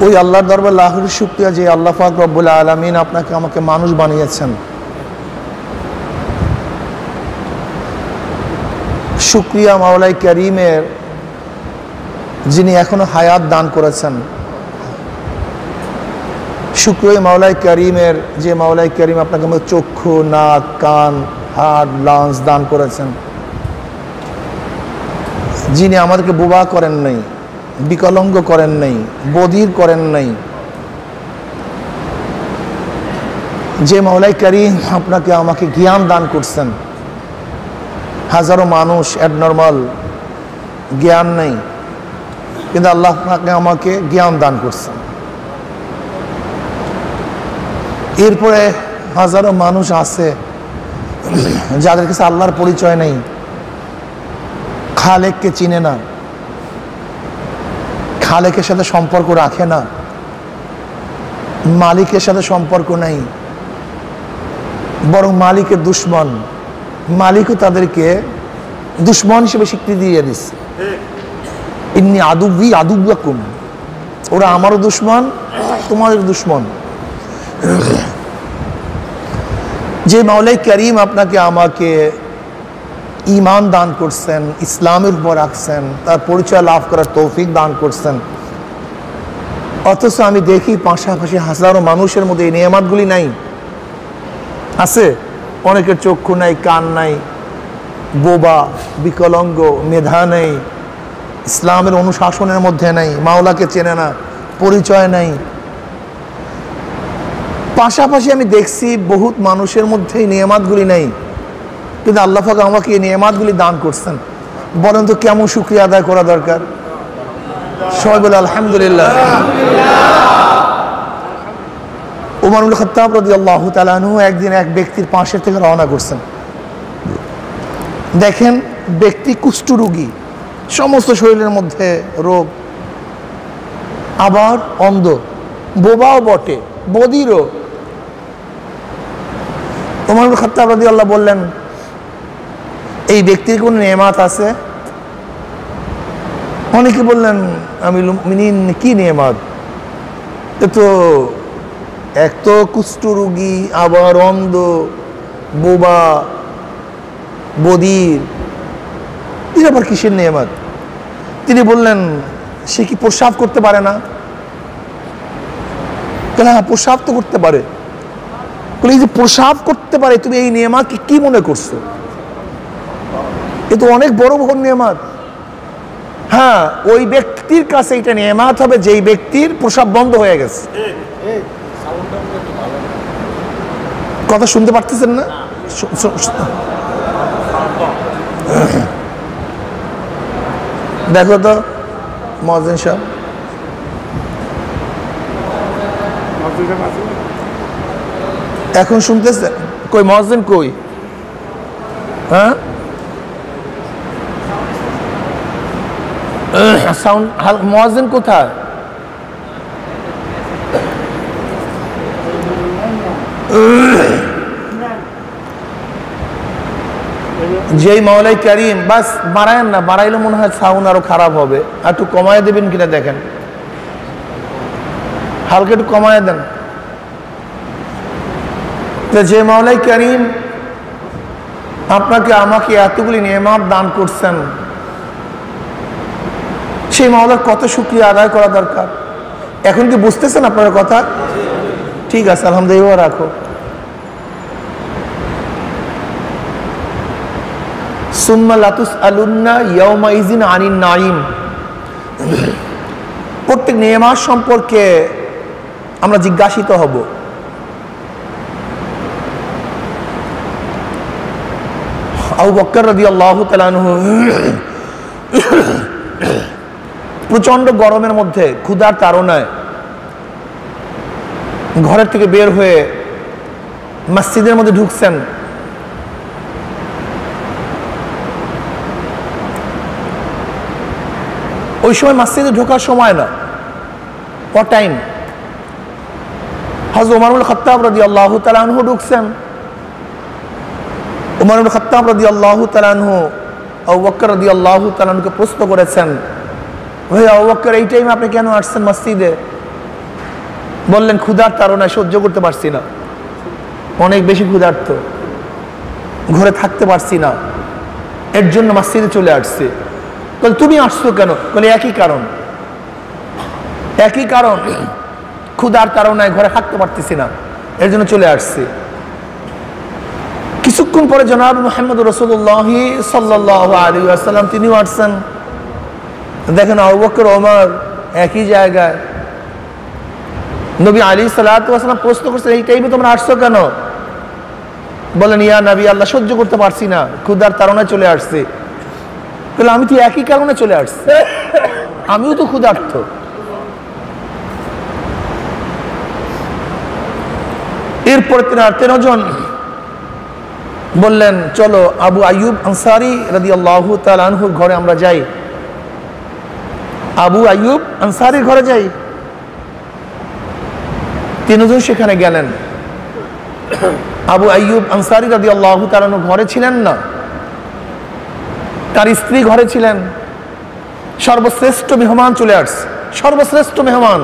ওই আল্লাহর দরবারে লাখো শুকরিয়া যে আল্লাহ পাক রব্বুল আলামিন আপনাকে আমাকে মানুষ বানিয়েছেন। শুকরিয়া মাওলাই কারীমের যিনি এখনো হায়াত দান করেছেন। শুকরিয়া মাওলাই কারীমের যে মাওলাই কারীম আপনাকে আমাকে চক্ষু, নাক, কান, হাড়, লাংস দান করেছেন। যিনি আমাদেরকে বোবা করেন নাই, বিকলাঙ্গ করেন নাই, বধির করেন নাই। যে মাওলাই কারীম আপনাকে আমাকে জ্ঞান দান করছেন। হাজারো মানুষ অ্যাবনর্মাল, জ্ঞান নেই, কিন্তু আল্লাহ আপনাকে আমাকে জ্ঞান দান করছেন। এরপরে হাজারো মানুষ আছে যাদের কাছে আল্লাহর পরিচয় নেই, খালেককে চিনে না, খালেকের সাথে সম্পর্ক রাখে না, মালিকের সাথে সম্পর্ক নাই, বরং মালিকের দুশ্মন। মালিকও তাদেরকে দুশ্মন হিসেবে স্বীকৃতি দিয়ে দিচ্ছে। ইন্নী আদুব্বি আদুব্বাকুম, ওরা আমারও দুশ্মন, তোমাদের দুশ্মন। যে মাওলাই কারীম আপনাকে আমাকে ঈমান দান করছেন, ইসলামের উপর রাখছেন, তার পরিচয় লাভ করার তৌফিক দান করছেন, অথচ আমি দেখি পাশাপাশি হাজারো মানুষের মধ্যে এই নিয়ামতগুলি নাই। আছে অনেকের চক্ষু নাই, কান নাই, বোবা, বিকলাঙ্গ, মেধা নেই, ইসলামের অনুশাসনের মধ্যে নাই, মাওলাকে চেনে না, পরিচয় নাই। পাশাপাশি আমি দেখছি বহুত মানুষের মধ্যে এই নিয়ামতগুলি নেই, কিন্তু আল্লাহ পাক আমাকে এই নিয়ামতগুলি দান করছেন। বলেন তো কেমন শুকরিয়া আদায় করা দরকার? সবাই বলে আলহামদুলিল্লাহ। উমর ইবনে খাত্তাব রাদিয়াল্লাহু তাআলা আনহু একদিন এক ব্যক্তির পাশের থেকে রওনা করছেন। দেখেন ব্যক্তি কুষ্ঠরোগী, সমস্ত শরীরের মধ্যে রোগ, আবার অন্ধ, বোবাও বটে, বধিরও। উমর ইবনে খাত্তাব রাদিয়াল্লাহু বললেন, এই ব্যক্তির কোন নেয়ামত আছে? অনেকে বললেন, আমিরুল মুমিনিন কি নেয়ামত? তো এক তো কুষ্ঠরোগী, আবার অন্ধ, বোবা, বধির, এর আবার কিসের নেয়ামত? তিনি বললেন, সে কি প্রস্রাব করতে পারে না? হ্যাঁ, প্রস্রাব তো করতে পারে। এই যে প্রস্রাব করতে পারে, তুমি এই নেয়ামত কি মনে করছো? এ তো অনেক বড় বড় নেয়ামত। হ্যাঁ, ওই ব্যক্তির কাছে এটা নেয়ামত হবে যেই ব্যক্তির প্রস্রাব বন্ধ হয়ে গেছে। কথা শুনতে পারতেছেন না? দেখো তো মুয়াজ্জিন সাহেব, এখন শুনতেছে? কই মুয়াজ্জিন কই? হ্যাঁ, সাউন্ড মুয়াজ্জিন কোথায়? যেই মাওলাই কারীম, বাস বাড়ায়েন না, বাড়াইলে মনে হয় সাউন্ড আরো খারাপ হবে। আর একটু কমায় দেবেন কিনা দেখেন, হালকা একটু কমায় দেন। যে মাওলাই কারীম আপনাকে আমাকে এতগুলি নেয়ামত দান করছেন, সেই মাওলার কত শুকরিয়া আদায় করা দরকার। এখন কি বুঝতেছেন আপনার কথা? ঠিক আছে, আলহামদুলিল্লাহ, রাখো। সুম্মা লাতুসআলুন্না ইয়াওমাইযিন আনিন নাঈম। প্রত্যেক নেয়ামত সম্পর্কে আমরা জিজ্ঞাসিত হব। আবু বকর রাদিয়াল্লাহু তাআলা আনহু প্রচন্ড গরমের মধ্যে ক্ষুধার তাড়নায় ঘরের থেকে বের হয়ে মসজিদের মধ্যে ঢুকছেন। ওই সময় মসজিদে ঢোকার সময় না, what টাইম? হযরত ওমর ইবনে খাত্তাব রাদিয়াল্লাহু তাআলা আনহু ঢুকছেন। ওমর ইবনে খাত্তাব রাদিয়াল্লাহু তাআলা আনহু আবু বকর রাদিয়াল্লাহু তাআলা আনহুকে প্রশ্ন করেছেন, ভাই আবু বকর, এই টাইমে আপনি কেন আসছেন মসজিদে? বললেন ক্ষুধার তাড়নায় সহ্য করতে পারছি না, অনেক বেশি ক্ষুধার্ত, ঘরে থাকতে পারছি না, এর জন্য মসজিদে চলে আসছে। বলে তুমি আসছো কেন? বলে একই কারণ, একই কারণ, ক্ষুধার তাড়নায় ঘরে থাকতে পারতেছি না, এর জন্য চলে আসছে। কিছুক্ষণ পরে জনাব মুহাম্মদ রাসূলুল্লাহ সাল্লাল্লাহু আলাইহি ওয়াসাল্লাম তিনিও আসছেন। দেখেন আবু বকর ওমর একই জায়গায়। নবী আলাইহিস সালাতু ওয়াস সালাম প্রশ্ন করছেন এই টাইমে তোমরা আসছো কেন? বলেন ইয়া নবী আল্লাহ সহ্য করতে পারছি না, ক্ষুধার তাড়নায় চলে আসছে। বলে আমি তো একই কারণে চলে আসছি, আমিও তো ক্ষুধার্ত। এরপরে 13 জন বললেন চলো আবু আইয়ুব আনসারী রাদিয়াল্লাহু তাআলা আনহুর ঘরে আমরা যাই, আবু আইয়ুব আনসারীর ঘরে যাই। 3 জন সেখানে গেলেন। আবু আইয়ুব আনসারী রাদিয়াল্লাহু তাআলা আনহু ঘরে ছিলেন না, তার স্ত্রী ঘরে ছিলেন। সর্বশ্রেষ্ঠ মেহমান চলে আসছে, সর্বশ্রেষ্ঠ মেহমান,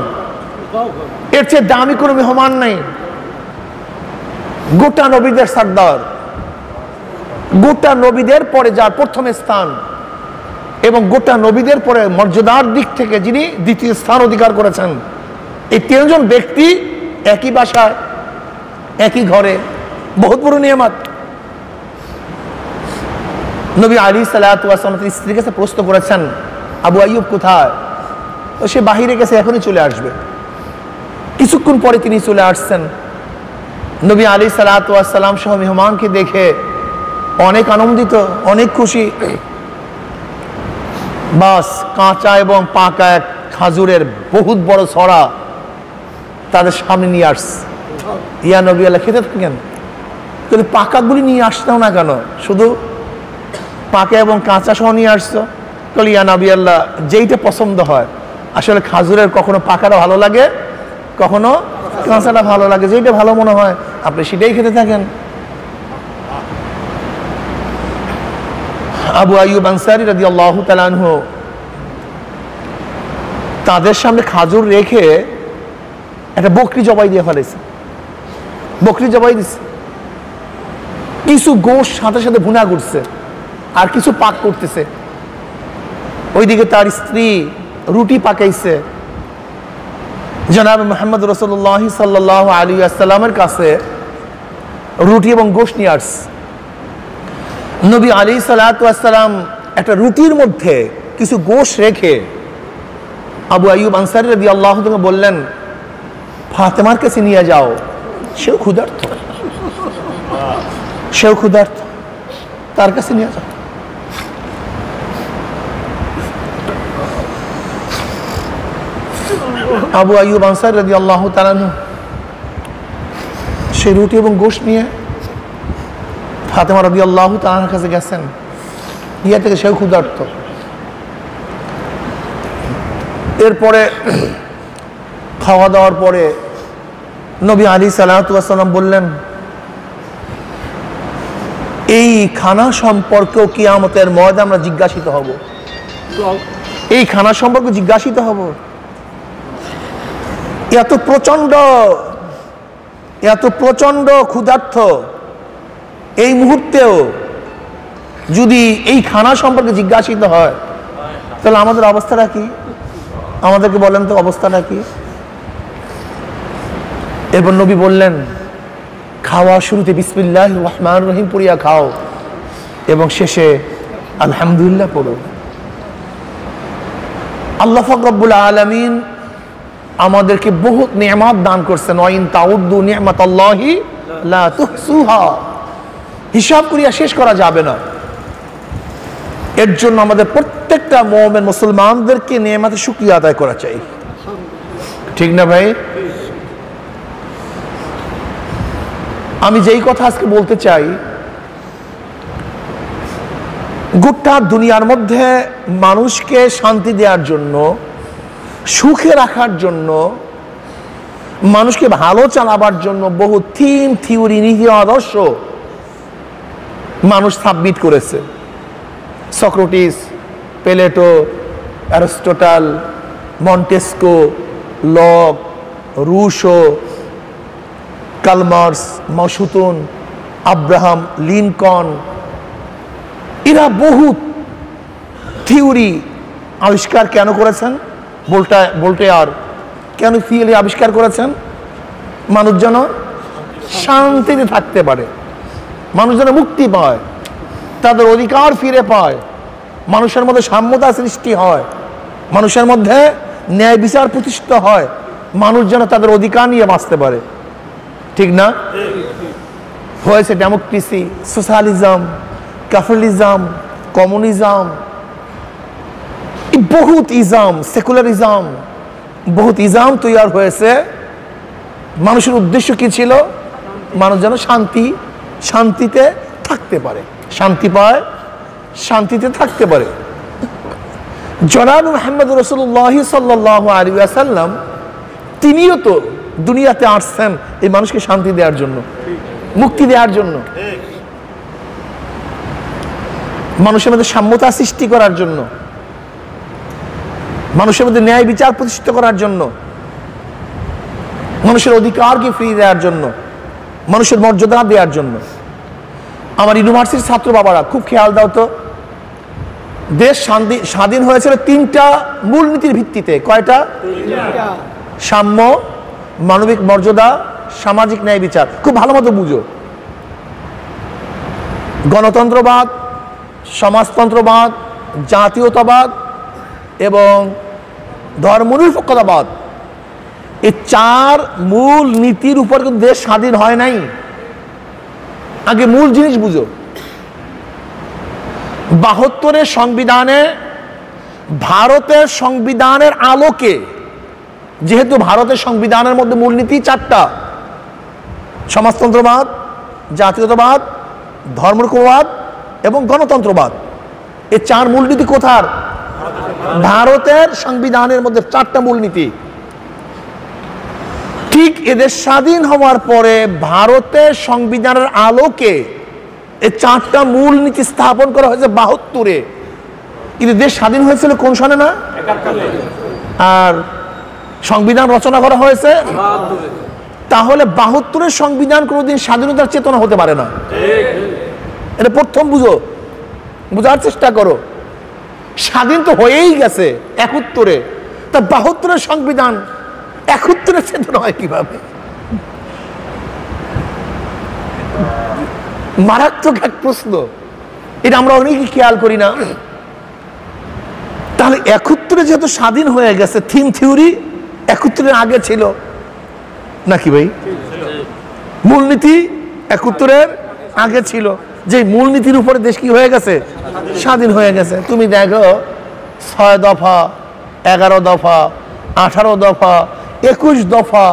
এর চেয়ে দামি কোনো মেহমান নেই। গোটা নবীদের সর্দার, গোটা নবীদের পরে যার প্রথম স্থান এবং গোটা নবীদের পরে মর্যাদার দিক থেকে যিনি দ্বিতীয় স্থান অধিকার করেছেন, এই 3 জন ব্যক্তি একই বাসায় একই ঘরে, বহুত বড় নিয়ামত। নবী আলাইহিস সালাতু ওয়াস সালাম তার স্ত্রীর কাছে প্রশ্ন করেছেন আবু আইয়ুব কোথায়? তো সে বাহিরে গেছে, এখনই চলে আসবে। কিছুক্ষণ পরে তিনি চলে আসছেন। নবী আলাইহিস সালাতু ওয়াস সালাম সহ মেহমানকে দেখে অনেক আনন্দিত, অনেক খুশি। বাস কাঁচা এবং পাকা এক খাজুরের বহুত বড় ছড়া তাদের সামনে নিয়ে আসছে। ইয়া নবী আল্লাহ খেতে থাকেন, কিন্তু পাকাগুলি নিয়ে আসতেও না কেন, শুধু পাকা এবং কাঁচা সহ নিয়ে আসছো? বলে ইয়া নবী আল্লাহ যেইটা পছন্দ হয়, আসলে খাজুরের কখনো পাকাটা ভালো লাগে, কখনো কাঁচাটা ভালো লাগে, যেইটা ভালো মনে হয় আপনি সেটাই খেতে থাকেন। আবু আইয়ুব আনসারী রাদিয়াল্লাহু তাআলা আনহু তাদের সামনে খাজুর রেখে একটা বকরি জবাই দিয়ে ফেলেছে, বকরি জবাই দিচ্ছে। কিছু গোশ সাথে সাথে ভুনা করছে আর কিছু পাক করতেছে। ওইদিকে তার স্ত্রী রুটি পাকাইছে। জনাব মুহাম্মদ রাসূলুল্লাহ সাল্লাল্লাহু আলাইহি ওয়াসাল্লামের কাছে রুটি এবং গোশ নিয়ে আসছে। নবী আলাইহিস সালাতু ওয়াস সালাম একটা রুটির মধ্যে কিছু গোশ রেখে আবু আইয়ুব আনসারী রাদিয়াল্লাহু তাআলা বললেন ফাতেমার কাছে নিয়ে যাও, সেও ক্ষুধার্ত, সেও ক্ষুধার্ত, তার কাছে নিয়ে যাও। আবু আইয়ুব আনসারী রাদিয়াল্লাহু তাআলা সেই রুটি এবং গোশ নিয়ে ফাতেমা রাদিয়াল্লাহু তাআলার কাছে গেছেন। ইয়া থেকে সেও ক্ষুধার্ত। এরপরে খাওয়া দাওয়ার পরে নবী আলাইহিস সালাতু ওয়াস সালাম বললেন এই খানা সম্পর্কেও কিয়ামতের ময়দানে আমরা জিজ্ঞাসিত হব, এই খানা সম্পর্কে জিজ্ঞাসিত হব। এত প্রচন্ড ক্ষুধার্ত এই মুহূর্তেও যদি এই খানা সম্পর্কে জিজ্ঞাসিত হয়, তাহলে আমাদের অবস্থাটা কি? আমাদেরকে বলেন তো অবস্থাটা কি? এরপর নবী বললেন খাওয়া শুরুতে বিসমিল্লাহির রহমানির রহিম পড়িয়া খাও এবং শেষে আলহামদুলিল্লাহ পড়ো। আল্লাহ পাক রব্বুল আলামিন আমাদেরকে বহুত নিয়ামত দান করছেন। ওয়াইন তাউদ্দু নি'মাতাল্লাহি লা তুহসুহা, হিসাব করিয়া শেষ করা যাবে না। এর জন্য আমাদের প্রত্যেকটা মুমিন মুসলমানদেরকে নিয়ামতের শুকরিয়া আদায় করা চাই, ঠিক না ভাই? আমি যেই কথা আজকে বলতে চাই, গোটা দুনিয়ার মধ্যে মানুষকে শান্তি দেওয়ার জন্য, সুখে রাখার জন্য, মানুষকে ভালো চালাবার জন্য বহু থিম, থিওরি, নীতি, আদর্শ মানুষ সাবমিট করেছে। Socrates, Plato, Aristotle, Montesquieu, Locke, Rousseau, Karl Marx, Mao Tse tung, Abraham Lincoln, এরা বহুত থিওরি আবিষ্কার কেন করেছেন? ভোল্টেয়ার কেন থিওরি আবিষ্কার করেছেন? মানুষ যেন শান্তিতে থাকতে পারে, মানুষ যেন মুক্তি পায়, তাদের অধিকার ফিরে পায়, মানুষের মধ্যে সাম্যতা সৃষ্টি হয়, মানুষের মধ্যে ন্যায় বিচার প্রতিষ্ঠিত হয়, মানুষ যেন তাদের অধিকার নিয়ে বাঁচতে পারে। ঠিক না? হয়েছে ডেমোক্রেসি, সোশ্যালিজম, ক্যাপিটালিজম, কমিউনিজম, বহুত ইজম, সেকুলারিজম, বহুত ইজম তৈরি হয়েছে। মানুষের উদ্দেশ্য কি ছিল? মানুষ যেন শান্তিতে থাকতে পারে, শান্তি পায়, শান্তিতে থাকতে পারে। জনাব মুহাম্মদ রাসূলুল্লাহ সাল্লাল্লাহু আলাইহি ওয়াসাল্লাম তিনিও তো দুনিয়াতে আসছেন এই মানুষকে শান্তি দেওয়ার জন্য, মুক্তি দেওয়ার জন্য, মানুষের মধ্যে সাম্যতা সৃষ্টি করার জন্য, মানুষের মধ্যে ন্যায় বিচার প্রতিষ্ঠিত করার জন্য, মানুষের অধিকারকে ফিরিয়ে দেওয়ার জন্য, মানুষের মর্যাদা দেওয়ার জন্য। আমার ইউনিভার্সিটির ছাত্র বাবারা খুব খেয়াল দাও তো, দেশ স্বাধীন হয়েছিল তিনটা মূলনীতির ভিত্তিতে। কয়টা? সাম্য, মানবিক মর্যাদা, সামাজিক ন্যায় বিচার। খুব ভালো মতো বুঝো। গণতন্ত্রবাদ, সমাজতন্ত্রবাদ, জাতীয়তাবাদ এবং ধর্মনিরপেক্ষতাবাদ, এই চার মূল নীতির উপর কিন্তু দেশ স্বাধীন হয় নাই। আগে মূল জিনিস বুঝো। ৭২-এর সংবিধানে, ভারতের সংবিধানের আলোকে, যেহেতু ভারতের সংবিধানের মধ্যে মূলনীতি চারটা, সমাজতন্ত্রবাদ, জাতীয়তাবাদ, ধর্মনিরপেক্ষতাবাদ এবং গণতন্ত্রবাদ, এই চার মূলনীতি কোথার? ভারতের সংবিধানের মধ্যে চারটা মূলনীতি। ঠিক এদের স্বাধীন হওয়ার পরে ভারতের সংবিধানের আলোকে এই চারটা মূলনীতি স্থাপন করা হয়েছে ৭২-এ। কিন্তু দেশ স্বাধীন হয়েছিল কোন সনে? না, আর সংবিধান রচনা করা হয়েছে। তাহলে ৭২-এর সংবিধান কোনোদিন স্বাধীনতার চেতনা হতে পারে না। এটা প্রথম বুঝো, বোঝার চেষ্টা করো। স্বাধীন তো হয়েই গেছে ৭১-এ, তা ৭২-এর সংবিধান ৭১-এর চেতনা হয় কিভাবে? মারাত্মক এক প্রশ্ন, এটা আমরা অনেকেই খেয়াল করি না। তাহলে ৭১-এ যেহেতু স্বাধীন হয়ে গেছে, থিম থিওরি ৭১-এর আগে ছিল নাকি ভাই? মূলনীতি ৭১-এর আগে ছিল, যে মূলনীতির উপরে দেশ কি হয়ে গেছে? স্বাধীন হয়ে গেছে। তুমি দেখো ৬ দফা, ১১ দফা, ১৮ দফা, ২১ দফা,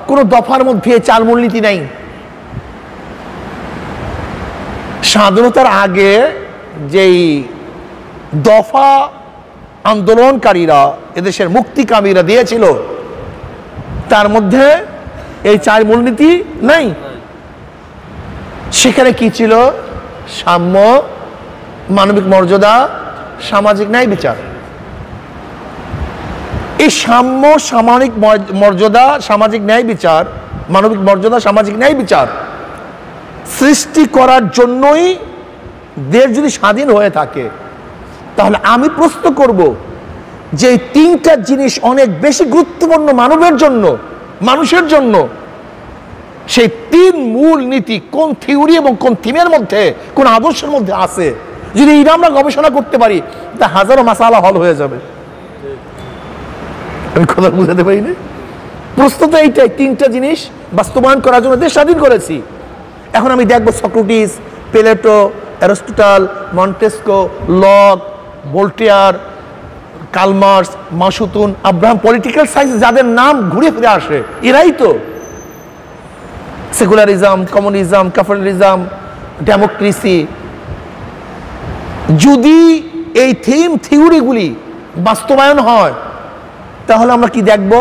কোন দফার মধ্যে চার মূলনীতি নাই। স্বাধীনতার আগে যেই দফা আন্দোলনকারীরা, এদেশের মুক্তিকামীরা দিয়েছিল, তার মধ্যে এই চার মূলনীতি নাই। সেখানে কি ছিল? সাম্য, মানবিক মর্যাদা, সামাজিক ন্যায় বিচার। এই সাম্য, সামাজিক মর্যাদা, সামাজিক ন্যায় বিচার, মানবিক মর্যাদা, সামাজিক ন্যায় বিচার সৃষ্টি করার জন্যই দেশ যদি স্বাধীন হয়ে থাকে, তাহলে আমি প্রশ্ন করব যে তিনটা জিনিস অনেক বেশি গুরুত্বপূর্ণ মানবের জন্য, মানুষের জন্য, সেই তিন মূল নীতি কোন থিওরি এবং কোন থিমের মধ্যে, কোন আদর্শের মধ্যে আছে, যদি এটা আমরা গবেষণা করতে পারি, তা হাজারো মাসালা হল হয়ে যাবে। আমি কথা বুঝাতে পারি না? প্রশ্ন তো এইটাই, তিনটা জিনিস বাস্তবায়ন করার জন্য দেশ স্বাধীন করেছি। এখন আমি দেখবো Socrates, Plato, Aristotle, Montesquieu, Locke, Voltaire, Karl Marx, Mao Tse tung, Abraham, political science যাদের নাম ঘুরে ফিরে আসে, এরাই তো সেকুলারিজম, কমিউনিজম, ক্যাপিটালিজম, ডেমোক্রেসি। যদি এই থিম থিওরিগুলি বাস্তবায়ন হয়, তাহলে আমরা কি দেখব?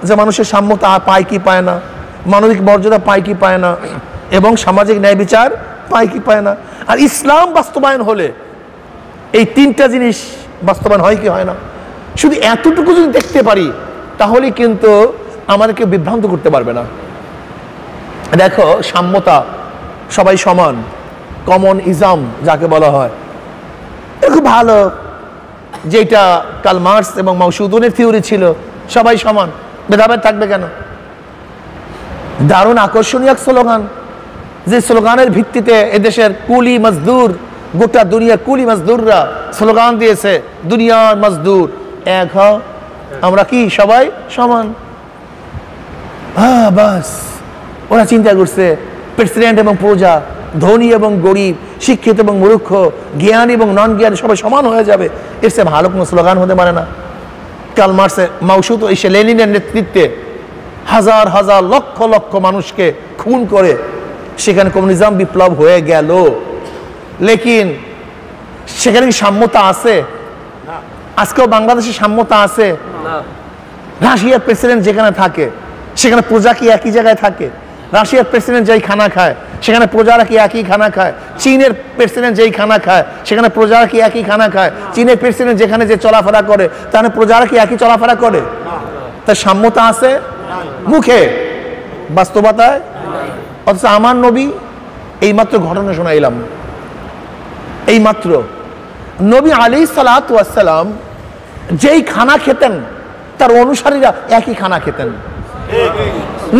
যে মানুষের সাম্যতা পায় কি পায় না, মানবিক মর্যাদা পায় কি পায় না, এবং সামাজিক ন্যায় বিচার পায় কি পায় না। আর ইসলাম বাস্তবায়ন হলে এই তিনটা জিনিস বাস্তবায়ন হয় কি হয় না। শুধু এতটুকু যদি দেখতে পারি, তাহলে কিন্তু আমাদেরকে বিভ্রান্ত করতে পারবে না। দেখো, সাম্যতা, সবাই সমান, কমন ইজম যাকে বলা হয়, খুব ভালো, যেটা কার্ল মার্কস এবং মাওসুদুনের থিওরি ছিল, সবাই সমান, ভেদাভেদ থাকবে কেন? দারুণ আকর্ষণীয় এক স্লোগান, যে স্লোগানের ভিত্তিতে এদেশের কুলি মজদুর, গোটা দুনিয়া কুলি মজদুররা স্লোগান দিয়েছে, দুনিয়ার মজদুর এক হও, আমরা কি সবাই সমান। হ্যাঁ, বাস ওরা চিন্তা করছে প্রেসিডেন্ট এবং প্রজা, ধনী এবং গরিব, শিক্ষিত এবং মূর্খ, জ্ঞান এবং নন জ্ঞান সবাই সমান হয়ে যাবে। এর চেয়ে ভালো কোনো স্লোগান হতে পারে না। কার্ল মার্কস, মাওসুদ, লেনিনের নেতৃত্বে হাজার হাজার লক্ষ লক্ষ মানুষকে খুন করে সেখানে কমিউনিজম বিপ্লব হয়ে গেল। লেকিন সেখানে কি সাম্যতা আছে? আজকেও বাংলাদেশে সাম্যতা আছে? রাশিয়ার প্রেসিডেন্ট যেখানে থাকে সেখানে প্রজা কি একই জায়গায় থাকে? রাশিয়ার প্রেসিডেন্ট যেই খানা খায় সেখানে প্রজারা কি একই খানা খায়? চীনের প্রেসিডেন্ট যেই খানা খায় সেখানে প্রজারা কি একই খানা খায়? চীনের প্রেসিডেন্ট যেখানে যে চলাফেরা করে তাহলে প্রজারা কি একই চলাফেরা করে? তার সাম্যতা আছে মুখে, বাস্তবতায়? অথচ আমার নবী, এইমাত্র ঘটনা শোনাইলাম, এইমাত্র নবী আলাইহিস সালাতু ওয়াস সালাম যেই খানা খেতেন তার অনুসারীরা একই খানা খেতেন।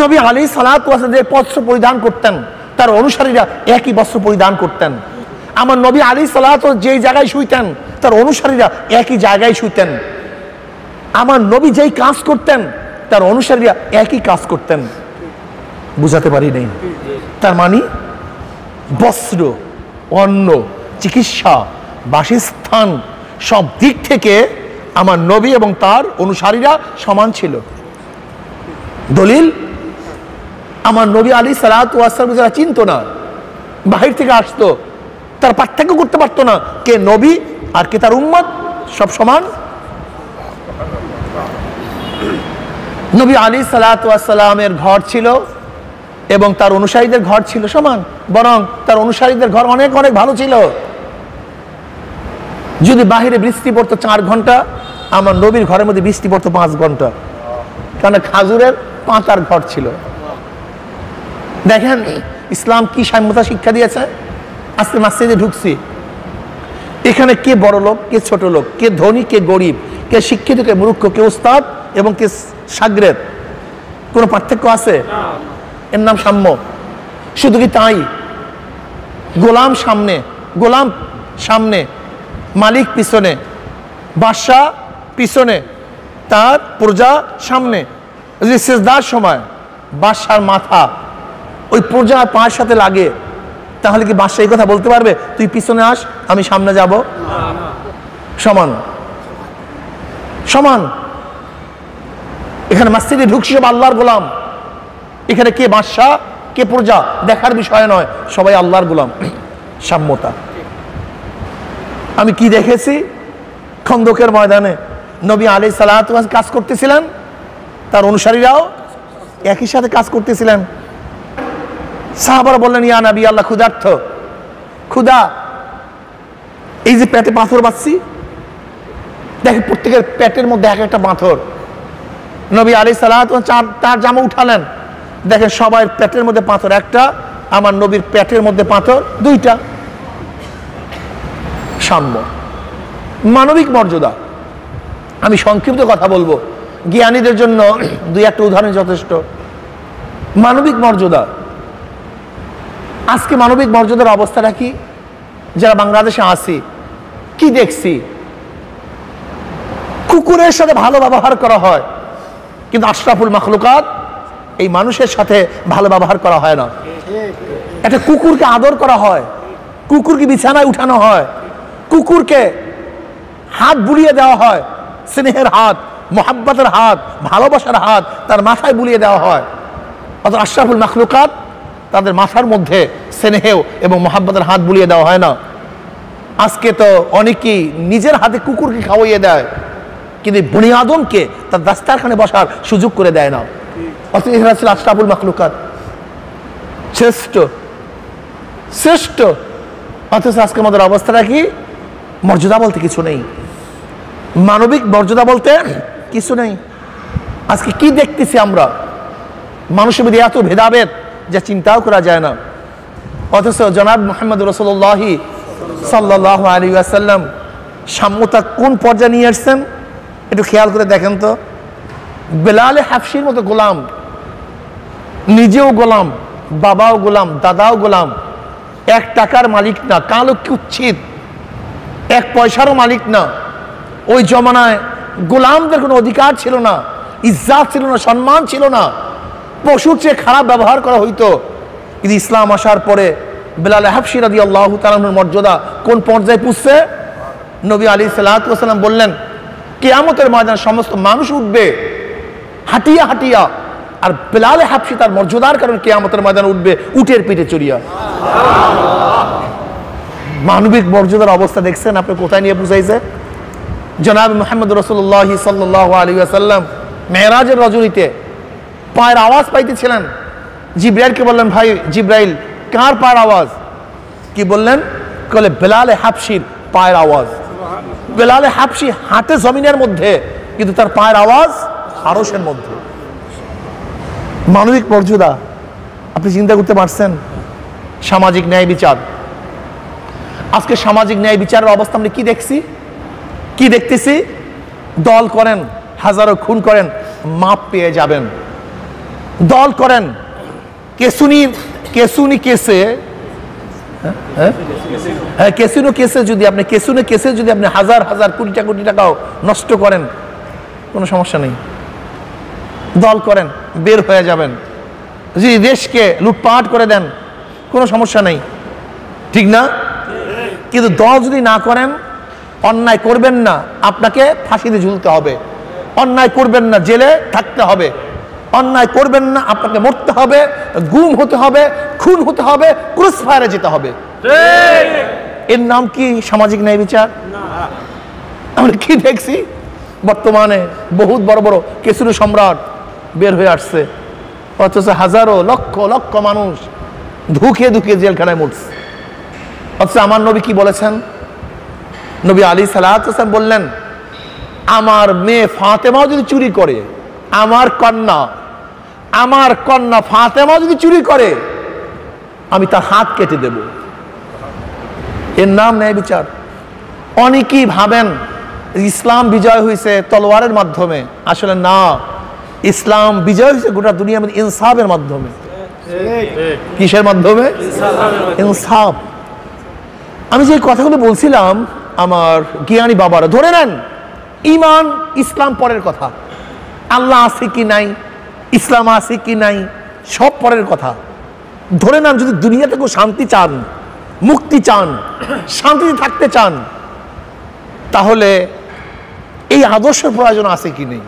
নবী আলাইহিস সালাতু ওয়াস সালাম যে বস্ত্র পরিধান করতেন তার অনুসারীরা একই বস্ত্র পরিধান করতেন। আমার নবী আলাইহিস সালাতু যেই জায়গায় শুইতেন তার অনুসারীরা একই জায়গায় শুইতেন। আমার নবী যেই কাজ করতেন তার অনুসারীরা একই কাজ করতেন। বুঝাতে পারি নাই? তার মানে বস্ত্র, অন্ন, চিকিৎসা, বাসস্থান সব দিক থেকে আমার নবী এবং তার অনুসারীরা সমান ছিল। দলিল, আমার নবী আলাইহিস সালাতু ওয়াস সালাম যারা চিনত না, বাহির থেকে আসতো, তার পার্থক্য করতে পারতো না কে নবী আর কে তার উম্মত, সব সমান। নবী আলাইহিস সালাতু ওয়াস সালামের ঘর ছিল এবং তার অনুসারীদের ঘর ছিল সমান, বরং তার অনুসারীদের ঘর অনেক অনেক ভালো ছিল। যদি বাহিরে বৃষ্টি পড়তো 4 ঘন্টা, আমার নবীর ঘরের মধ্যে বৃষ্টি পড়তো 5 ঘন্টা, কারণ খাজুরের পাতার ঘর ছিল। দেখেন ইসলাম কি সাম্যতা শিক্ষা দিয়েছে। আজকে মসজিদে ঢুকছি, এখানে কে বড় লোক, কে ছোট লোক, কে ধনী, কে গরিব, কে শিক্ষিত, কে মূর্খ, কে উস্তাদ এবং কে শাগরেদ, কোনো পার্থক্য আছে? এর নাম সাম্য। শুধু কি তাই? গোলাম সামনে, গোলাম সামনে, মালিক পিছনে, বাদশা পিছনে, তার প্রজা সামনে। যদি সেজদার সময় বাদশার মাথা ওই প্রজার পায়ের সাথে লাগে, তাহলে কি বাদশা এই কথা বলতে পারবে তুই পিছনে আস আমি সামনে যাব? সমান, সমান। এখানে মসজিদে ঢুকছি সব আল্লাহর গোলাম। এখানে কে বাদশা কে প্রজা দেখার বিষয় নয়, সবাই আল্লাহর গোলাম। সাম্যতা। আমি কি দেখেছি খন্দকের ময়দানে, নবী আলাইহিস সালাতু ওয়াস কাজ করতেছিলেন, তার অনুসারীরাও একই সাথে কাজ করতেছিলেন। সাহাবারা বললেন, ইয়া নবী আল্লাহ, ক্ষুধার্ত, ক্ষুধা, এই যে পেটে পাথর বাঁধছি, দেখেন প্রত্যেকের পেটের মধ্যে এক একটা পাথর। নবী আলাইহিস সালাতু ওয়াস তার জামা উঠালেন, দেখেন সবার পেটের মধ্যে পাথর একটা, আমার নবীর পেটের মধ্যে পাথর 2টা। সাম্য, মানবিক মর্যাদা। আমি সংক্ষিপ্ত কথা বলবো, জ্ঞানীদের জন্য 2-1টা উদাহরণ যথেষ্ট। মানবিক মর্যাদা। আজকে মানবিক মর্যাদার অবস্থাটা কি? যারা বাংলাদেশে আসি কি দেখছি, কুকুরের সাথে ভালো ব্যবহার করা হয়, কিন্তু আশরাফুল মাখলুকাত এই মানুষের সাথে ভালো ব্যবহার করা হয় না। একটা কুকুরকে আদর করা হয়, কুকুরকে বিছানায় উঠানো হয়, কুকুরকে হাত বুলিয়ে দেওয়া হয়, স্নেহের হাত, মোহাব্বতের হাত, ভালোবাসার হাত তার মাথায় বুলিয়ে দেওয়া হয়। অত আশরাফুল মাখলুকাত তাদের মাথার মধ্যে স্নেহেও এবং মোহাব্বতের হাত বুলিয়ে দেওয়া হয় না। আজকে তো অনেকেই নিজের হাতে কুকুরকে খাওয়াইয়ে দেয়, কিন্তু বনি আদমকে তার দাস্তারখানে বসার সুযোগ করে দেয় না। অথচ এরা ছিল আশরাফুল মাখলুকাত, শ্রেষ্ঠ শ্রেষ্ঠ। অথচ আজকে আমাদের অবস্থাটা কি? মর্যাদা বলতে কিছু নেই, মানবিক মর্যাদা বলতে কিছু নেই। আজকে কি দেখতেছি আমরা? মানুষের মধ্যে এত ভেদাভেদ যা চিন্তাও করা যায় না। অথচ জনাব মুহাম্মদ রাসূলুল্লাহ সাল্লাল্লাহু আলাইহি ওয়াসাল্লাম সাম্যতা কোন পর্যায়ে নিয়ে আসছেন একটু খেয়াল করে দেখেন তো। বেলালে হাফসির মতো গোলাম, নিজেও গোলাম, বাবাও গোলাম, দাদাও গোলাম, 1 টাকার মালিক না, কালো কুচ্ছিত, 1 পয়সারও মালিক না। ওই জমানায় গোলামদের কোনো অধিকার ছিল না, ইজ্জত ছিল না, সম্মান ছিল না, পশুর চেয়ে খারাপ ব্যবহার করা হইতো। কিন্তু ইসলাম আসার পরে বেলাল হাফসি রাদিয়াল্লাহু তাআলা আনহুর মর্যাদা কোন পর্যায়ে পুষছে? নবী আলাইহিস সালাতু ওয়াস সালাম বললেন, কিয়ামতের ময়দানে সমস্ত মানুষ উঠবে হাঁটিয়া হাঁটিয়া, আর বেলাল হাফসি তার মর্যাদার কারণে কিয়ামতের ময়দানে উঠবে উটের পিঠে চড়িয়া। মানবিক মর্যাদার অবস্থা দেখছেন আপনি কোথায় নিয়ে পৌঁছাইছে? জনাব মুহাম্মদ রাসূলুল্লাহ সাল্লাল্লাহু আলাইহি ওয়াসাল্লাম মেরাজের রজনীতে পায়ের আওয়াজ পাইতেছিলেন। জিব্রাইলকে বললেন, ভাই জিব্রাইল, কার পায়ের আওয়াজ? কি বললেন? বলে বেলাল হাফসির পায়ের আওয়াজ। বেলাল হাফসি হাঁটে জমিনের মধ্যে, কিন্তু তার পায়ের আওয়াজ আরশের মধ্যে। মানবিক মর্যাদা আপনি চিন্তা করতে পারছেন? সামাজিক ন্যায় বিচার, আজকে সামাজিক ন্যায় বিচারের অবস্থা আমরা কি দেখছি, কি দেখতেছি? দল করেন, হাজারো খুন করেন, মাপ পেয়ে যাবেন। দল করেন, কেসুনি কেসে, কেসিনো কেসে যদি আপনি হাজার হাজার কোটি টাকাও নষ্ট করেন, কোনো সমস্যা নেই। দল করেন, বের হয়ে যাবেন। যদি দেশকে লুটপাট করে দেন, কোনো সমস্যা নেই, ঠিক না? কিন্তু দল যদি না করেন, অন্যায় করবেন না, আপনাকে ফাঁসিতে ঝুলতে হবে। অন্যায় করবেন না, জেলে থাকতে হবে। অন্যায় করবেন না, আপনাকে মরতে হবে, গুম হতে হবে, খুন হতে হবে, ক্রুস ফায়ারে যেতে হবে। এর নাম কি সামাজিক ন্যায় বিচার? আমরা কি দেখছি বর্তমানে? বহুত বড় বড় কেসুরু সম্রাট বের হয়ে আসছে, অথচ হাজারো লক্ষ লক্ষ মানুষ ধুকে ধুকে জেলখানায় মরছে। অথচ আমার নবী কি বলেছেন? নবী আলাইহিস সালাতু ওয়াস সালাম বললেন, আমার মেয়ে ফাতেমা যদি চুরি করে, আমার কন্যা ফাতেমা যদি চুরি করে, আমি তার হাত কেটে দেব। এর নাম ন্যায় বিচার? অনেকেই ভাবেন ইসলাম বিজয় হয়েছে তলোয়ারের মাধ্যমে। আসলে না, ইসলাম বিজয় হয়েছে গোটা দুনিয়ার মধ্যে ইনসাফের মাধ্যমে। কিসের মাধ্যমে? ইনসাফ। আমি যে কথাগুলো বলছিলাম, আমার জ্ঞানী বাবারা ধরে নেন, ঈমান ইসলাম পরের কথা, আল্লাহ আছে কি নাই, ইসলাম আছে কি নাই, সব পরের কথা। ধরে নেন যদি দুনিয়াতে কেউ শান্তি চান, মুক্তি চান, শান্তিতে থাকতে চান, তাহলে এই আদর্শের প্রয়োজন আছে কি নেই?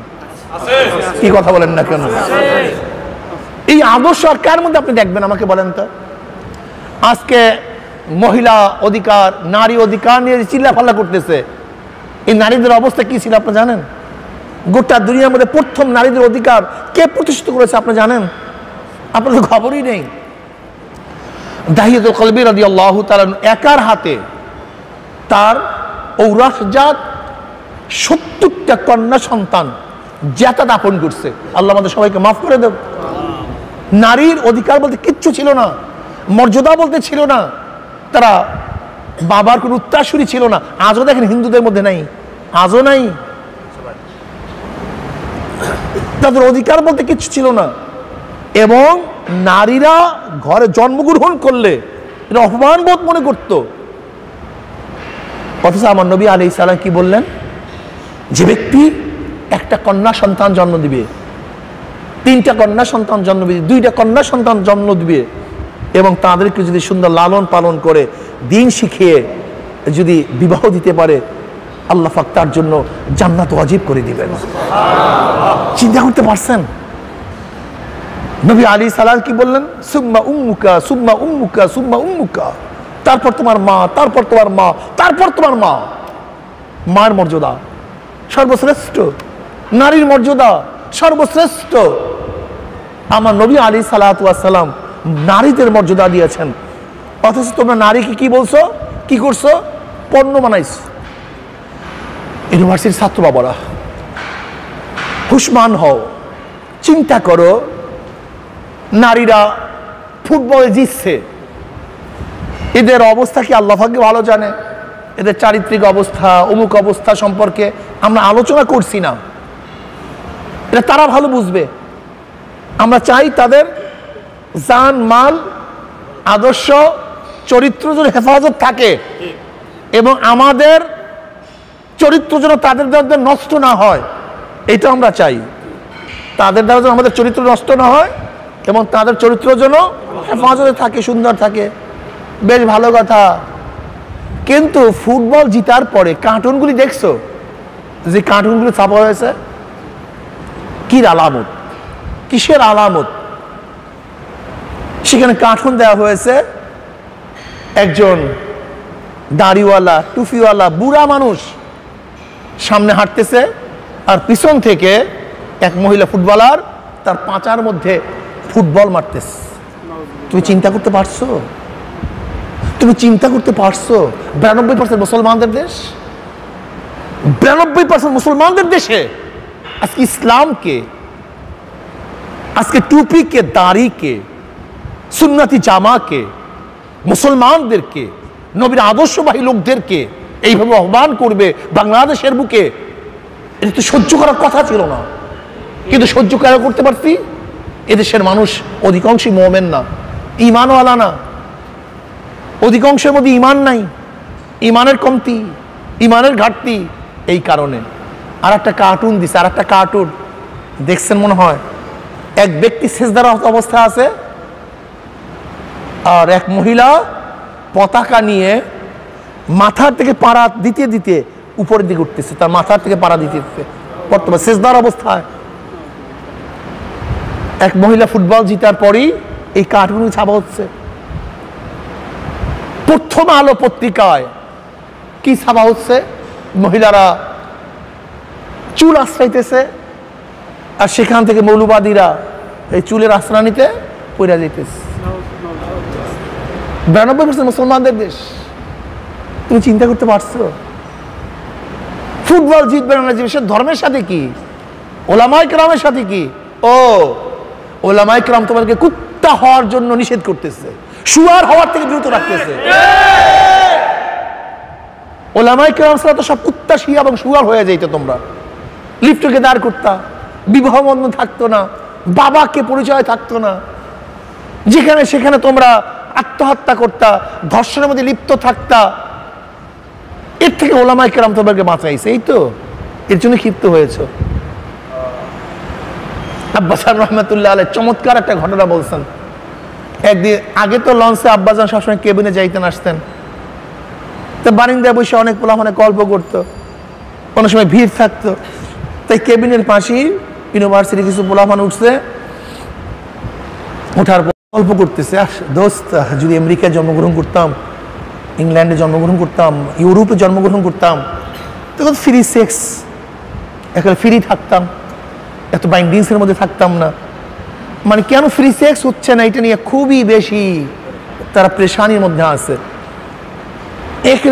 কি কথা বলেন না কেন? এই আদর্শ আর কার মধ্যে আপনি দেখবেন আমাকে বলেন তো? আজকে মহিলা অধিকার, নারী অধিকার নিয়ে চিল্লাফাল্লা করতেছে। এই নারীদের অবস্থা কি ছিল আপনি জানেন? গোটা দুনিয়ার মধ্যে প্রথম নারীদের অধিকার কে প্রতিষ্ঠিত করেছে আপনি জানেন? আপনাদের খবরই নেই। দাহিয়াতুল কলবি রাদিয়াল্লাহু তাআলা একার হাতে তার ঔরসজাত 70টা কন্যা সন্তান জাতা দাপন করছে। আল্লাহ আমাদের সবাইকে মাফ করে দেব। নারীর অধিকার বলতে কিচ্ছু ছিল না, মর্যাদা বলতে ছিল না, তারা বাবার কোনো উত্তরসূরি ছিল না। আজও দেখেন হিন্দুদের মধ্যে নাই, আজও নাই, তাদের অধিকার বলতে কিচ্ছু ছিল না। এবং নারীরা ঘরে জন্মগ্রহণ করলে এটা অপমান বোধ মনে করত। অথচ আমার নবী আলাইহিস সালাম কি বললেন? যে ব্যক্তি একটা কন্যা সন্তান জন্ম দিবে, 3টা কন্যা সন্তান জন্ম দিবে, 2টা কন্যা সন্তান জন্ম দিবে, এবং তাদেরকে যদি সুন্দর লালন পালন করে দিন শিখিয়ে যদি বিবাহ দিতে পারে, আল্লাহ পাক তার জন্য জান্নাত ওয়াজিব করে দিবেন। চিন্তা করতে পারছেন? নবী আলাইহিস সালাম কি বললেন? সুম্মা উম্মুকা সুম্মা উম্মুকা সুম্মা উম্মুকা, তারপর তোমার মা, তারপর তোমার মা, তারপর তোমার মা। মায়ের মর্যাদা সর্বশ্রেষ্ঠ, নারীর মর্যাদা সর্বশ্রেষ্ঠ। আমার নবী আলাইহিস সালাতু ওয়াস সালাম নারীদের মর্যাদা দিয়েছেন। অথচ তোমরা নারীকে কি বলছো, কি করছো? পণ্য বানাইছো। ইউনিভার্সিটির ছাত্র বাবারা, হুশমান হও, চিন্তা করো, নারীরা ফুটবলে জিতছে, এদের অবস্থা কি আল্লাহ পাক ভালো জানে? এদের চারিত্রিক অবস্থা, অমুক অবস্থা সম্পর্কে আমরা আলোচনা করছি না, এটা তারা ভালো বুঝবে। আমরা চাই তাদের জান মাল আদর্শ চরিত্র যেন হেফাজত থাকে এবং আমাদের চরিত্র যেন তাদের দ্বারা নষ্ট না হয়, এটা আমরা চাই। তাদের দ্বারা যেন আমাদের চরিত্র নষ্ট না হয় এবং তাদের চরিত্র যেন হেফাজতে থাকে, সুন্দর থাকে, বেশ ভালো কথা। কিন্তু ফুটবল জিতার পরে কার্টুনগুলি দেখছো, যে কার্টুনগুলি ছাপা হয়েছে, কি আলামত, কিসের আলামত? সেখানে কার্টুন দেওয়া হয়েছে একজন দাড়িওয়ালা টুপিওয়ালা বুড়া মানুষ সামনে হাঁটতেছে, আর পিছন থেকে এক মহিলা ফুটবলার তার পাঁচার মধ্যে ফুটবল মারতেছে। তুমি চিন্তা করতে পারছো? তুমি চিন্তা করতে পারছো 92% মুসলমানদের দেশ, 92% মুসলমানদের দেশে আজকে ইসলামকে, আজকে টুপিকে, দাড়িকে, সুন্নতি জামাকে, মুসলমানদেরকে, নবীর আদর্শবাহী লোকদেরকে এইভাবে আহ্বান করবে বাংলাদেশের বুকে, এটা তো সহ্য করার কথা ছিল না। কিন্তু সহ্য কেন করতে পারছি? এদেশের মানুষ অধিকাংশই মুমিন না, ঈমানওয়ালা না, অধিকাংশের মধ্যে ঈমান নাই, ঈমানের কমতি, ঈমানের ঘাটতি। এই কারণে আর একটা কার্টুন দিছে, আর একটা কার্টুন দেখছেন মনে হয়, এক ব্যক্তি সেজদার অবস্থা আছে আর এক মহিলা পতাকা নিয়ে মাথার থেকে পাড়া দিতে দিতে উপরের দিকে উঠতেছে, তার মাথার থেকে পাড়া দিতে দিতে বর্তমান সেজদার অবস্থায়। এক মহিলা ফুটবল জিতার পরই এই কার্টুন ছাপা হচ্ছে। প্রথম আলো পত্রিকায় কি ছাপা হচ্ছে? মহিলারা চুল আশ্রাইতেছে আর সেখান থেকে মৌলবাদীরা এই চুলের আশ্রয় নিতে পড়ে যেতেছে। 92% মুসলমানদের দেশ, তুমি চিন্তা করতে পারছো? ফুটবল জিতবে না জিতবে, ধর্মের সাথে কি, ওলামায়ে কেরামের সাথে কি? ও ওলামায়ে কেরাম তোমাদেরকে কুত্তা হওয়ার জন্য নিষেধ করতেছে, শুয়ার হওয়ার থেকে বিরত রাখতেছে। ওলামায়ে কেরাম ছাড়া তো সব কুত্তা, শিয়া এবং শুয়ার হয়ে যাইতো। তোমরা লিফটকে দাঁড় করতা, বিবাহ বন্ধন থাকতো না, বাবাকে পরিচয় থাকতো না, যেখানে সেখানে তোমরা আত্মহত্যা করতা, ধর্ষণের মধ্যে লিপ্ত থাকতা। এর থেকে ওলামায়ে কেরাম তোমাদেরকে বাঁচাইছে, এই তো এর জন্য ক্ষিপ্ত হয়েছ। আব্বাসান রহমতুল্লাহ আলাইহি চমৎকার একটা ঘটনা বলছেন। একদিন আগে তো লঞ্চে আব্বাজান সবসময় কেবিনে যাইতেন আসতেন, তো বারিন্দায় বসে অনেক পোলাপানে গল্প করতো, কোনো সময় ভিড় থাকতো। তাই কেবিনের পাশেই ইউনিভার্সিটি কিছু পোলাপান উঠছে, ওঠার পর গল্প করতেছে, দোস্ত যদি আমেরিকায় জন্মগ্রহণ করতাম, ইংল্যান্ডে জন্মগ্রহণ করতাম, ইউরোপে জন্মগ্রহণ করতাম, তখন ফ্রি সেক্স, এখন ফ্রি থাকতাম, এত বাইন্ডিংসের মধ্যে থাকতাম না। মানে কেন ফ্রি সেক্স হচ্ছে না, এটা নিয়ে খুবই বেশি তারা পেরেশানির মধ্যে আছে।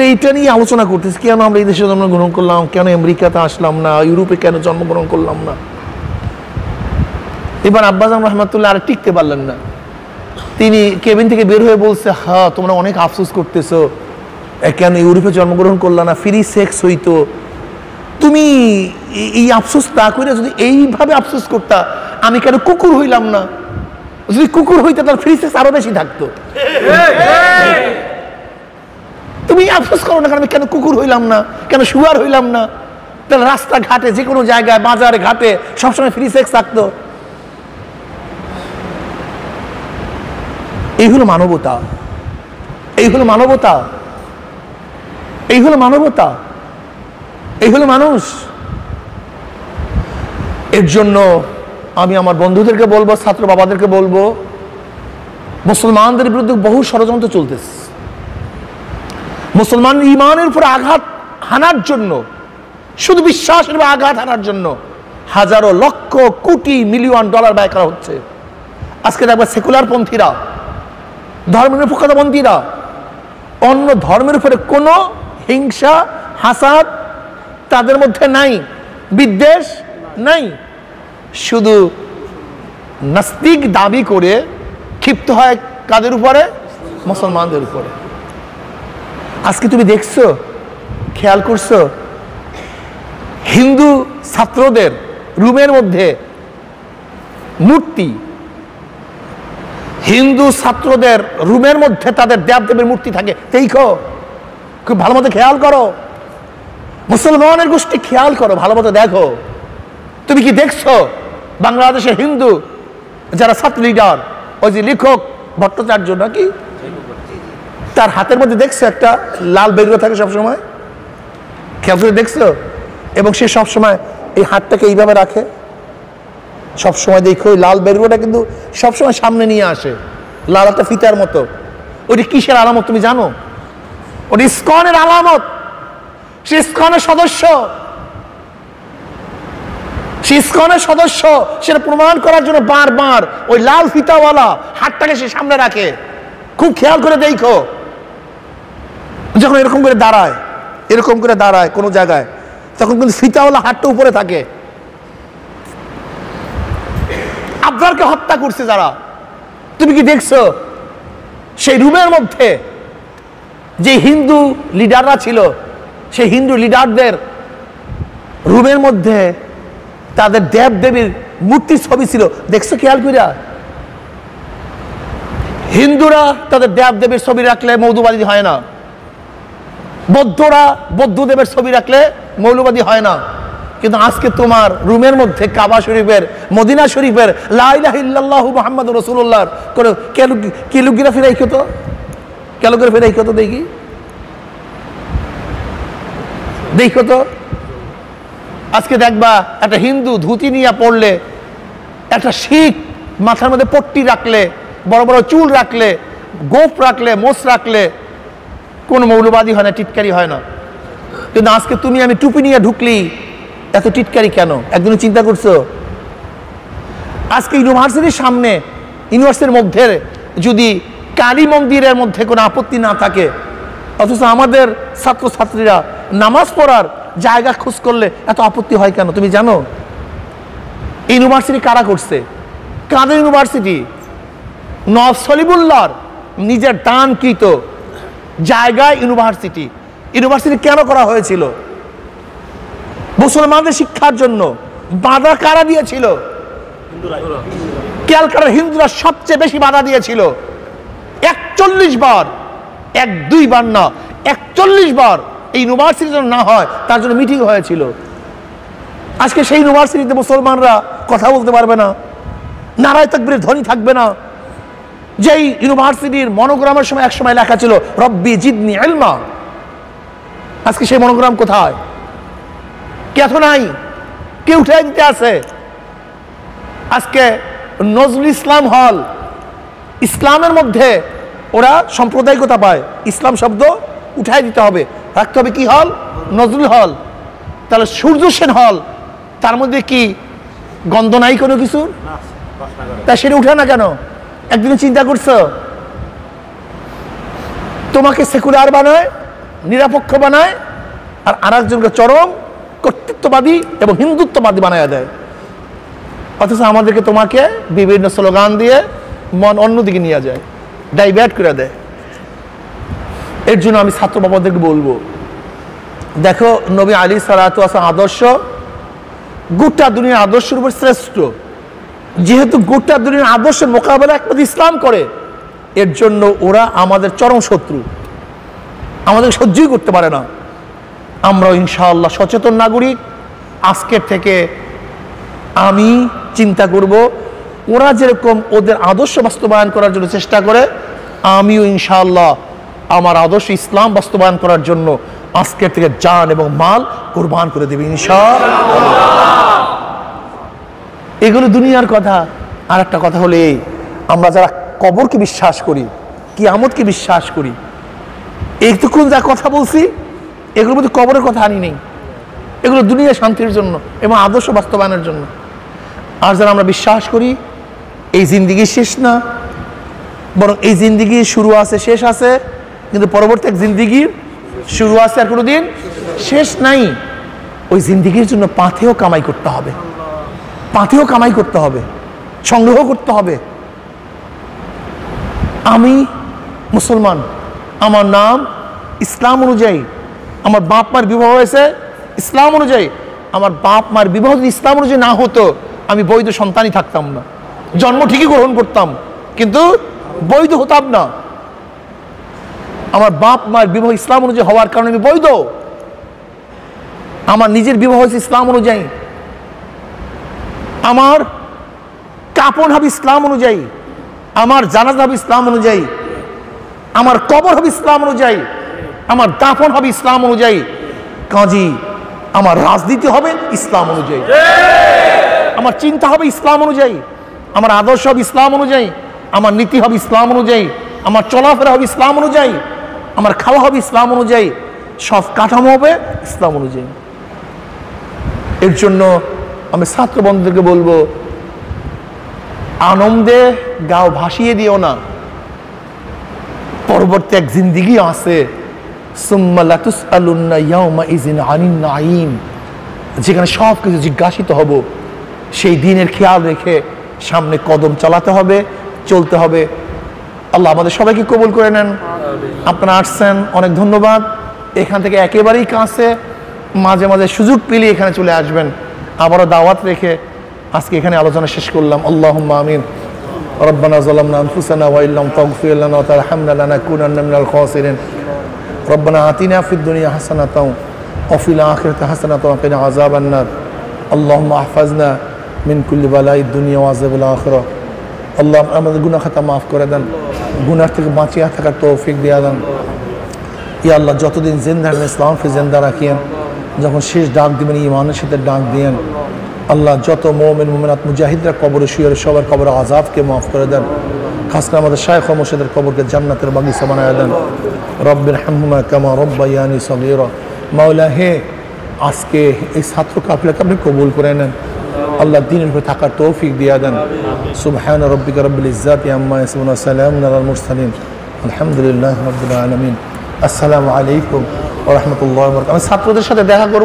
এইটা নিয়ে আলোচনা করতেছে, কেন আমরা এই দেশে জন্মগ্রহণ করলাম, কেন আমেরিকাতে আসলাম না, ইউরোপে কেন জন্মগ্রহণ করলাম না। এবার আব্বাজান রহমতুল্লাহ আর টিকতে পারলেন না, তিনি কেবিন থেকে বের হয়ে বলছে, হ্যাঁ তোমরা অনেক আফসোস করতেছো, কেন ইউরোপে জন্মগ্রহণ করলা না, ফ্রি সেক্স হইতো। তুমি এই আফসোস না করে যদি এইভাবে আফসোস করতা, আমি কেন কুকুর হইলাম না? যদি কুকুর হইতে তার ফ্রি সেক্স আরো বেশি থাকতো। তুমি আফসোস করো না কারণ আমি কেন কুকুর হইলাম না, কেন শুয়ার হইলাম না? তাহলে রাস্তাঘাটে যে কোনো জায়গায়, বাজারে ঘাটে সবসময় ফ্রি সেক্স থাকতো। এই হলো মানবতা, এই হলো মানবতা, এই হলো মানবতা, এই হলো মানুষ। এর জন্য আমি আমার বন্ধুদেরকে বলবো, ছাত্র বাবাদেরকে বলবো, মুসলমানদের বিরুদ্ধে বহু ষড়যন্ত্র চলতেছে। মুসলমান ঈমানের উপর আঘাত হানার জন্য, শুধু বিশ্বাসের উপর আঘাত হানার জন্য হাজারো লক্ষ কোটি মিলিয়ন ডলার ব্যয় করা হচ্ছে। আজকে দেখবে সেকুলার পন্থীরা, ধর্মনিরপেক্ষতাপন্থীরা অন্য ধর্মের উপরে কোনো হিংসা হাসাদ তাদের মধ্যে নাই, বিদ্বেষ নাই, শুধু নাস্তিক দাবি করে ক্ষিপ্ত হয় কাদের উপরে? মুসলমানদের উপরে। আজকে তুমি দেখছো, খেয়াল করছো, হিন্দু ছাত্রদের রুমের মধ্যে মূর্তি, হিন্দু ছাত্রদের রুমের মধ্যে তাদের দেবদেবীর মূর্তি থাকে। দেখো, খুব ভালো মতো খেয়াল করো। মুসলমানের গোষ্ঠী খেয়াল করো, ভালো মতো দেখো। তুমি কি দেখছো বাংলাদেশের হিন্দু যারা ছাত্র লিডার, ওই যে লেখক ভট্টাচার্য নাকি, তার হাতের মধ্যে দেখছো একটা লাল বেরুয়া থাকে সবসময়, খেয়াল করে দেখছো? এবং সে সবসময় এই হাতটাকে এইভাবে রাখে সবসময়। দেখো ওই লাল বেরুয়াটা কিন্তু সবসময় সামনে নিয়ে আসে, লাল একটা ফিতার মতো। ওটি কিসের আলামত তুমি জানো? ওটি ইসকনের আলামত। সে ইসকনের সদস্য, সে ইসকনের সদস্য। সেটা প্রমাণ করার জন্য বারবার ওই লাল ফিতাওয়ালা হাতটাকে সে সামনে রাখে। খুব খেয়াল করে দেখো, যখন এরকম করে দাঁড়ায়, এরকম করে দাঁড়ায় কোনো জায়গায়, তখন কিন্তু ফিতাওয়ালা হাতটা উপরে থাকে। আবরারকে হত্যা করছে যারা, তুমি কি দেখছো সেই রুমের মধ্যে যে হিন্দু লিডাররা ছিল, সেই হিন্দু লিডারদের রুমের মধ্যে তাদের দেব দেবীর মূর্তির ছবি ছিল? দেখছো খেয়াল কইরা? হিন্দুরা তাদের দেব দেবীর ছবি রাখলে মৌলবাদী হয় না, বৌদ্ধরা বৌদ্ধদেবের ছবি রাখলে মৌলবাদী হয় না। কিন্তু আজকে তোমার রুমের মধ্যে কাবা শরীফের, মদিনা শরীফের লা ইলাহা ইল্লাল্লাহু মুহাম্মাদুর রাসূলুল্লাহর করে ক্যালিগ্রাফি রাখো তো, ক্যালিগ্রাফি রাখো তো, দেখি দেখো তো। আজকে দেখবা একটা হিন্দু ধুতি নিয়ে পড়লে, একটা শিখ মাথার মধ্যে পট্টি রাখলে, বড় বড় চুল রাখলে, গোফ রাখলে, মোষ রাখলে, কোন মৌলবাদী হয় না, টিটকারি হয় না। কিন্তু আজকে তুমি আমি টুপি নিয়ে ঢুকলি, এত টিটকারি কেন? একদিন চিন্তা করছো? আজকে ইউনিভার্সিটির সামনে, ইউনিভার্সিটির মধ্যে যদি কালী মন্দিরের মধ্যে কোনো আপত্তি না থাকে, অথচ আমাদের ছাত্রছাত্রীরা নামাজ পড়ার জায়গা খোঁজ করলে এত আপত্তি হয় কেন? তুমি জানো ইউনিভার্সিটি কারা করছে? কাদের ইউনিভার্সিটি? নওয়াব সলিমুল্লাহর নিজের দানকৃত জায়গায় ইউনিভার্সিটি। ইউনিভার্সিটি কেন করা হয়েছিল? মুসলমানদের শিক্ষার জন্য। বাধা কারা দিয়েছিল? ক্যালকাটার হিন্দুরা সবচেয়ে বেশি বাধা দিয়েছিল। 41 বার, 1-2 বার না, 41 বার এই ইউনিভার্সিটি যেন না হয় তার জন্য মিটিং হয়েছিল। আজকে সেই ইউনিভার্সিটিতে মুসলমানরা কথা বলতে পারবে না, নারায়ে তাকবীরের ধ্বনি থাকবে না। যেই ইউনিভার্সিটির মনোগ্রামের সময় এক সময় লেখা ছিল রব্বি জিদনি ইলমা, আজকে সেই মনোগ্রাম কোথায়? কে তো নাই, কে উঠে দিতে আছে? আজকে নজরুল ইসলাম হল, ইসলামের মধ্যে ওরা সাম্প্রদায়িকতা পায়, ইসলাম শব্দ উঠাই দিতে হবে, রাখতে হবে কি হল? নজরুল হল। তাহলে সূর্য সেন হল, তার মধ্যে কি গন্ধ নাই কোনো কিছুর? তা সেটা উঠে না কেন? একদিন চিন্তা করছো? তোমাকে সেকুলার বানায়, নিরপেক্ষ বানায়, আর আরেকজনকে চরম কর্তৃত্ববাদী এবং হিন্দুত্ববাদী বানায় দেয়। অথচ আমাদেরকে তোমাকে বিভিন্ন স্লোগান দিয়ে মন অন্যদিকে নিয়ে যায়, ডাইভার্ট করে দেয়। এর জন্য আমি ছাত্র বাবাদেরকে বলবো, দেখো নবী আলাইহিস সালাতু ওয়াস সালাম আদর্শ গোটা দুনিয়ার আদর্শের উপর শ্রেষ্ঠ। যেহেতু গোটা দুনিয়ার আদর্শের মোকাবেলা একমাত্র ইসলাম করে, এর জন্য ওরা আমাদের চরম শত্রু, আমাদের সহ্যই করতে পারে না। আমরাও ইনশাআল্লাহ সচেতন নাগরিক। আজকের থেকে আমি চিন্তা করব, ওরা যেরকম ওদের আদর্শ বাস্তবায়ন করার জন্য চেষ্টা করে, আমিও ইনশাআল্লাহ আমার আদর্শ ইসলাম বাস্তবায়ন করার জন্য আজকের থেকে জান এবং মাল কুরবান করে দেবে ইনশাআল্লাহ। এগুলো দুনিয়ার কথা। আর একটা কথা হলে এই, আমরা যারা কবরকে বিশ্বাস করি, কিয়ামতকে বিশ্বাস করি, এইটুকুন যা কথা বলছি এগুলোর মধ্যে কবরের কথা আনি নেই। এগুলো দুনিয়া শান্তির জন্য এবং আদর্শ বাস্তবায়নের জন্য। আর যারা আমরা বিশ্বাস করি এই জিন্দিগি শেষ না, বরং এই জিন্দিগি শুরু আছে, শেষ আছে, কিন্তু পরবর্তী এক জিন্দিগির শুরু আছে আর কোনোদিন শেষ নাই। ওই জিন্দিগির জন্য পাথেও কামাই করতে হবে, পাথেও কামাই করতে হবে। সংগ্রহ করতে হবে। আমি মুসলমান, আমার নাম ইসলাম অনুযায়ী, আমার বাপ মার বিবাহ হয়েছে ইসলাম অনুযায়ী, আমার বাপ মার বিবাহ যদি ইসলাম অনুযায়ী না হতো আমি বৈধ সন্তানই থাকতাম না। জন্ম ঠিকই গ্রহণ করতাম কিন্তু বৈধ হতাম না। আমার বাপ মার বিবাহ ইসলাম অনুযায়ী হওয়ার কারণে আমি বৈধ। আমার নিজের বিবাহ হয়েছে ইসলাম অনুযায়ী, আমার কাপন হবে ইসলাম অনুযায়ী, আমার জানাজা হবে ইসলাম অনুযায়ী, আমার কবর হবে ইসলাম অনুযায়ী, আমার দাফন হবে ইসলাম অনুযায়ী। কাজী আমার রাজনীতি হবে ইসলাম অনুযায়ী, আমার চিন্তা হবে ইসলাম অনুযায়ী, আমার আদর্শ হবে ইসলাম অনুযায়ী, আমার নীতি হবে ইসলাম অনুযায়ী, আমার চলাফেরা হবে ইসলাম অনুযায়ী, আমার খাওয়া হবে ইসলাম অনুযায়ী, সব কাঠামো হবে ইসলাম অনুযায়ী। এর জন্য আমি ছাত্র বন্ধুদেরকে বলবো, আনন্দে গাও ভাসিয়ে দিও না, পরবর্তী এক জিন্দিগি আছে, সুম্মা লাতুসআলুন্না ইয়াওমা ইযিন আনিন নাঈম, যেখানে সব কিছু জিজ্ঞাসিত হব। সেই দিনের খেয়াল রেখে সামনে কদম চালাতে হবে, চলতে হবে। আল্লাহ আমাদের সবাইকে কবুল করে নেন। আপনারা আসছেন, অনেক ধন্যবাদ। এখান থেকে একেবারেই কাছে, মাঝে মাঝে সুযোগ পেলে এখানে চলে আসবেন। আবারও দাওয়াত রেখে আজকে এখানে আলোচনা শেষ করলাম। আল্লাহুম্মা আমিন। রব্বানা যালামনা আনফুসানা ওয়া ইল্লাম তাগফির লানা ওয়া তারহামনা লানাকুনান্না মিনাল খাসিরিন। রব্বানা আতিনা ফিদ দুনিয়া হাসানাতাও ওয়া ফিল আখিরাতি হাসানাতাও ওয়া কিনা আযাবান নার। আল্লাহুম্মা আহফাজনা মিন কুল্লি বালাইদ দুনিয়া ওয়া আযাবিল আখিরাহ। আল্লাহ আমাদের গুনাহ খাতা মাফ করে দেন, গুনাহ থেকে বাঁচিয়ে থাকার তৌফিক দিয়ে দেন। ইয়া আল্লাহ, যতদিন জিন্দা রাখেন ইসলামকে জিন্দা রাখিয়েন, যখন শেষ ডাক দিবেন ঈমানের সাথে ডাক দিয়েন। আল্লাহ, যত মুমিন মুমিনাত মুজাহিদরা কবরে শুয়ে সবার কবরের আযাবকে মাফ করে দেন। খাস করে আমাদের শায়খ ও মুর্শিদের কবরকে জান্নাতের বাগিচা বানায় দেন। রব্বিরহামহুমা কামা রাব্বায়ানি সগীরা। মাওলা হে, আজকে এই ছাত্র কাফিলাকে আপনি কবুল করে নেন। আল্লাহ দ্বীনের উপরে থাকার তৌফিক দিয়ে দেন। সুবহান রাব্বিকা রাব্বিল ইজ্জাতি আম্মা ইয়াসিফুন ওয়া সালামুন আলাল মুরসালিন আলহামদুলিল্লাহি রাব্বিল আলামিন। আসসালামু আলাইকুম ওয়া রাহমাতুল্লাহি ওয়া বারাকাতুহু। আমি ছাত্রদের সাথে দেখা করব।